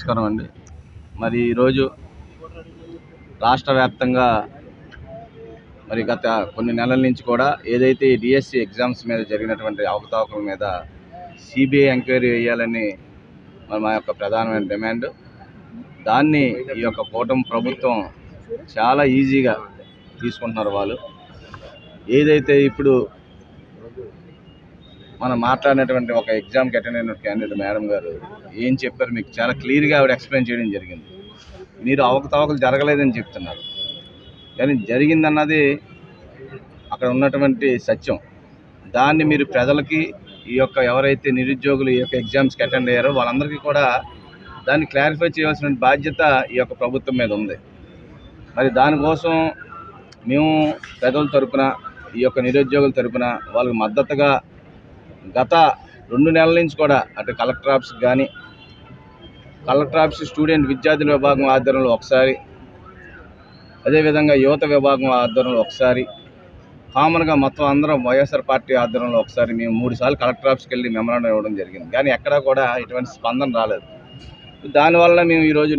నమస్కారం అండి. మరి ఈరోజు రాష్ట్ర వ్యాప్తంగా మరి గత కొన్ని నెలల నుంచి కూడా ఏదైతే డిఎస్సి ఎగ్జామ్స్ మీద జరిగినటువంటి అవకతవకల మీద సిబిఐ ఎంక్వైరీ వేయాలని మా యొక్క ప్రధానమైన డిమాండ్. దాన్ని ఈ యొక్క కూటమి ప్రభుత్వం చాలా ఈజీగా తీసుకుంటున్నారు. వాళ్ళు ఏదైతే ఇప్పుడు మనం మాట్లాడినటువంటి ఒక ఎగ్జామ్కి అటెండ్ అయిన క్యాండిడేట్ మేడం గారు ఏం చెప్పారు మీకు చాలా క్లియర్గా ఆవిడ ఎక్స్ప్లెయిన్ చేయడం జరిగింది. మీరు అవకతవకలు జరగలేదని చెప్తున్నారు, కానీ జరిగిందన్నది అక్కడ ఉన్నటువంటి సత్యం. దాన్ని మీరు ప్రజలకి ఈ యొక్క ఎవరైతే నిరుద్యోగులు ఈ యొక్క ఎగ్జామ్స్కి అటెండ్ అయ్యారో వాళ్ళందరికీ కూడా దాన్ని క్లారిఫై చేయాల్సిన బాధ్యత ఈ యొక్క ప్రభుత్వం మీద ఉంది. మరి దానికోసం మేము ప్రజల తరపున ఈ యొక్క నిరుద్యోగుల తరపున వాళ్ళకి మద్దతుగా గత 2 నెలల నుంచి కూడా అటు కలెక్టర్ ఆఫీస్కి కానీ కలెక్టర్ ఆఫీస్ స్టూడెంట్ విద్యార్థుల విభాగం ఆధ్వర్యంలో ఒకసారి, అదేవిధంగా యువత విభాగం ఆధ్వర్యంలో ఒకసారి, కామన్గా మొత్తం అందరం వైఎస్ఆర్ పార్టీ ఆధ్వర్యంలో ఒకసారి మేము 3 సార్లు కలెక్టర్ ఆఫీస్కి వెళ్ళి మెమరాండం ఇవ్వడం జరిగింది. కానీ ఎక్కడా కూడా ఇటువంటి స్పందన రాలేదు. దానివల్ల మేము ఈరోజు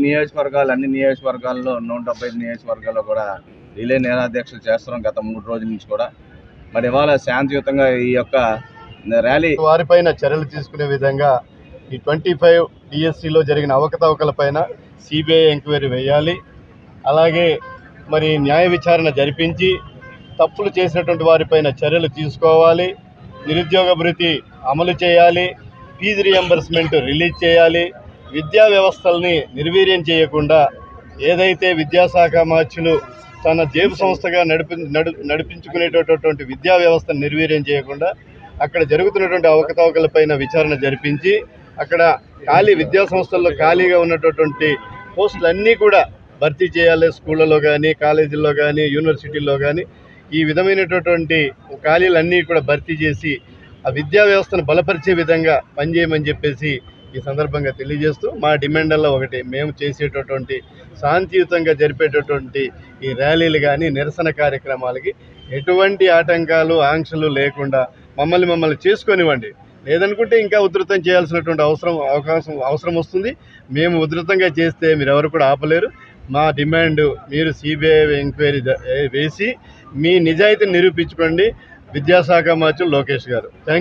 అన్ని నియోజకవర్గాల్లో 175 నియోజకవర్గాల్లో కూడా రిలే నిరాధ్యక్షలు చేస్తున్నాం గత 3 రోజుల నుంచి కూడా. మరి ఇవాళ శాంతియుతంగా ఈ యొక్క ర్యాలీ వారిపైన చర్యలు తీసుకునే విధంగా ఈ 25 డిఎస్సిలో జరిగిన అవకతవకలపైన సిబిఐ ఎంక్వైరీ వేయాలి. అలాగే మరి న్యాయ విచారణ జరిపించి తప్పులు చేసినటువంటి వారిపైన చర్యలు తీసుకోవాలి. నిరుద్యోగ భృతి అమలు చేయాలి. ఫీజు రియంబర్స్మెంట్ రిలీజ్ చేయాలి. విద్యా వ్యవస్థల్ని నిర్వీర్యం చేయకుండా ఏదైతే విద్యాశాఖ మార్చులు తన జేబు సంస్థగా నడిపించుకునేటటువంటి విద్యా వ్యవస్థను నిర్వీర్యం చేయకుండా అక్కడ జరుగుతున్నటువంటి అవకతవకలపైన విచారణ జరిపించి అక్కడ విద్యా సంస్థల్లో ఖాళీగా ఉన్నటువంటి పోస్టులన్నీ కూడా భర్తీ చేయాలి. స్కూళ్ళలో కానీ, కాలేజీల్లో కానీ, యూనివర్సిటీల్లో కానీ ఈ విధమైనటువంటి ఖాళీలన్నీ కూడా భర్తీ చేసి ఆ విద్యా వ్యవస్థను బలపరిచే విధంగా పనిచేయమని చెప్పేసి ఈ సందర్భంగా తెలియజేస్తూ మా డిమాండ్లలో ఒకటి, మేము చేసేటటువంటి శాంతియుతంగా జరిపేటటువంటి ఈ ర్యాలీలు కానీ నిరసన కార్యక్రమాలకి ఎటువంటి ఆటంకాలు ఆంక్షలు లేకుండా మమ్మల్ని చేసుకొనివ్వండి. లేదనుకుంటే ఇంకా ఉధృతం చేయాల్సినటువంటి అవసరం వస్తుంది. మేము ఉధృతంగా చేస్తే మీరు ఎవరు కూడా ఆపలేరు. మా డిమాండ్, మీరు సిబిఐ ఎంక్వైరీ వేసి మీ నిజాయితీని నిరూపించుకోండి. విద్యాశాఖ మంత్రి లోకేష్ గారు.